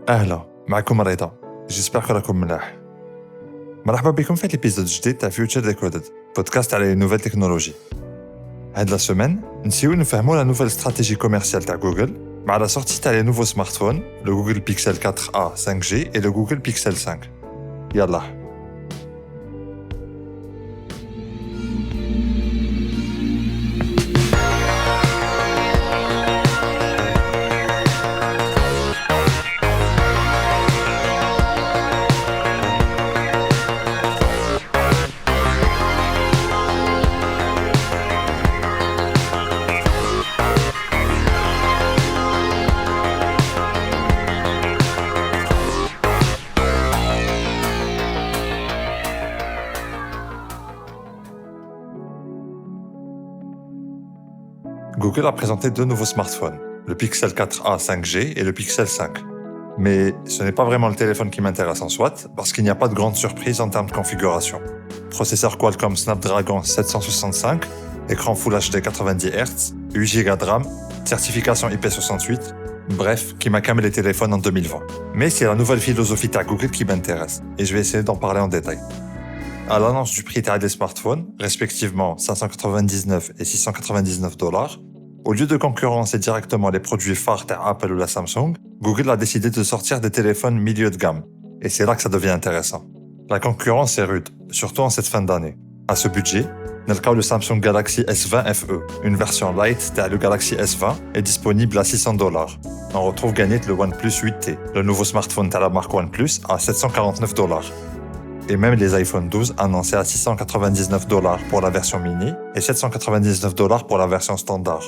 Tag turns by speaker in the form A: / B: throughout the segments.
A: اهلا معكم رضا. جيسبر راكم ملاح. مرحبا بكم في الابيزود جديد تاع فيوتشر ديكودد، بودكاست على نوفيل تكنولوجي. هاد لا سيمين نسيو نفهموا لا نوفيل استراتيجي كوميرسيال تاع جوجل مع لا سورتي تاع لي نوفو سمارتفون لو جوجل بيكسل 4a 5G et le Google Pixel 5. يلا. Google a présenté deux nouveaux smartphones, le Pixel 4a 5G et le Pixel 5. Mais ce n'est pas vraiment le téléphone qui m'intéresse en soi, parce qu'il n'y a pas de grande surprise en termes de configuration. Processeur Qualcomm Snapdragon 765, écran Full HD 90 Hz, 8 Go de RAM, certification IP68, bref, qui m'a camé les téléphones en 2020. Mais c'est la nouvelle philosophie de Google qui m'intéresse, et je vais essayer d'en parler en détail. À l'annonce du prix des smartphones, respectivement 599 et 699 $, au lieu de concurrencer directement les produits phares d'Apple ou la Samsung, Google a décidé de sortir des téléphones milieu de gamme. Et c'est là que ça devient intéressant. La concurrence est rude, surtout en cette fin d'année. À ce budget, le Samsung Galaxy S20 FE, une version light de le Galaxy S20, est disponible à 600 $. On retrouve gagné le OnePlus 8T, le nouveau smartphone de la marque OnePlus, à 749 $. Et même les iPhone 12 annoncés à 699 $ pour la version mini et 799 $ pour la version standard.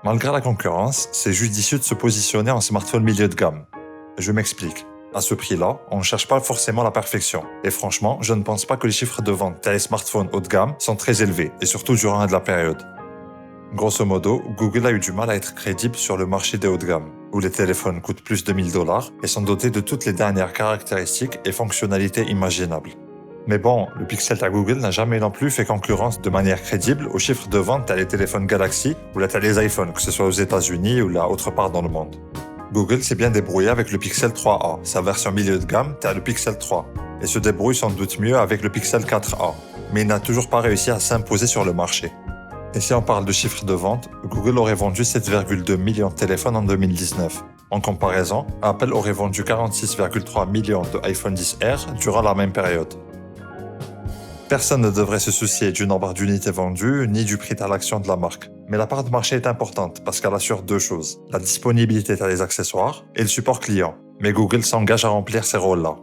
A: Malgré la concurrence, c'est judicieux de se positionner en smartphone milieu de gamme. Je m'explique. À ce prix-là, on ne cherche pas forcément la perfection. Et franchement, je ne pense pas que les chiffres de vente des smartphones haut de gamme sont très élevés, et surtout durant de la période. Grosso modo, Google a eu du mal à être crédible sur le marché des hauts de gamme, où les téléphones coûtent plus de 1000 $ et sont dotés de toutes les dernières caractéristiques et fonctionnalités imaginables. Mais bon, le Pixel à Google n'a jamais non plus fait concurrence de manière crédible aux chiffres de vente des téléphones Galaxy ou les iPhones, que ce soit aux États-Unis ou là autre part dans le monde. Google s'est bien débrouillé avec le Pixel 3a, sa version milieu de gamme, le Pixel 3, et se débrouille sans doute mieux avec le Pixel 4a, mais il n'a toujours pas réussi à s'imposer sur le marché. Et si on parle de chiffres de vente, Google aurait vendu 7,2 millions de téléphones en 2019. En comparaison, Apple aurait vendu 46,3 millions de iPhone XR durant la même période. Personne ne devrait se soucier du nombre d'unités vendues ni du prix à l'action de la marque. Mais la part de marché est importante parce qu'elle assure deux choses, la disponibilité des accessoires et le support client. Mais Google s'engage à remplir ces rôles-là.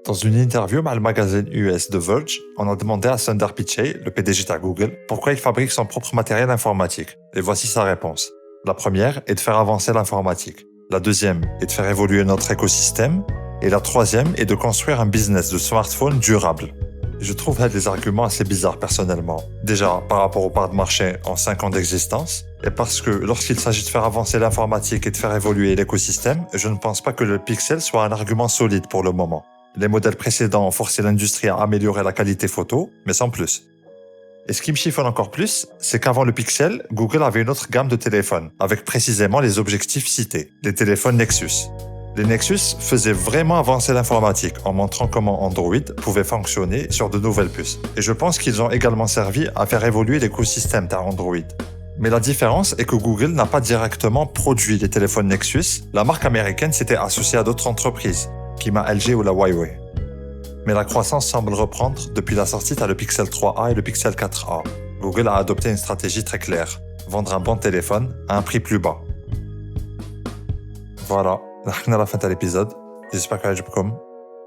A: Dans une interview avec le magazine US The Verge, on a demandé à Sundar Pichai, le PDG de Google, pourquoi il fabrique son propre matériel informatique. Et voici sa réponse. La première est de faire avancer l'informatique. La deuxième est de faire évoluer notre écosystème. Et la troisième est de construire un business de smartphone durable. Je trouve des arguments assez bizarres personnellement. Déjà, par rapport aux parts de marché en 5 ans d'existence, et parce que lorsqu'il s'agit de faire avancer l'informatique et de faire évoluer l'écosystème, je ne pense pas que le Pixel soit un argument solide pour le moment. Les modèles précédents ont forcé l'industrie à améliorer la qualité photo, mais sans plus. Et ce qui me chiffonne encore plus, c'est qu'avant le Pixel, Google avait une autre gamme de téléphones, avec précisément les objectifs cités, les téléphones Nexus. Les Nexus faisaient vraiment avancer l'informatique en montrant comment Android pouvait fonctionner sur de nouvelles puces. Et je pense qu'ils ont également servi à faire évoluer l'écosystème d'Android. Mais la différence est que Google n'a pas directement produit les téléphones Nexus, la marque américaine s'était associée à d'autres entreprises, comme LG ou la Huawei. Mais la croissance semble reprendre depuis la sortie le Pixel 3a et le Pixel 4a. Google a adopté une stratégie très claire, vendre un bon téléphone à un prix plus bas. Voilà. On a la fin de l'épisode. J'espère que ça vous a plu.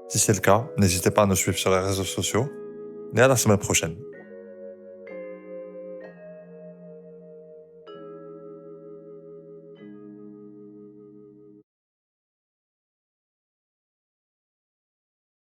A: Si c'est le cas, n'hésitez pas à nous suivre sur les réseaux sociaux. Et à la semaine prochaine.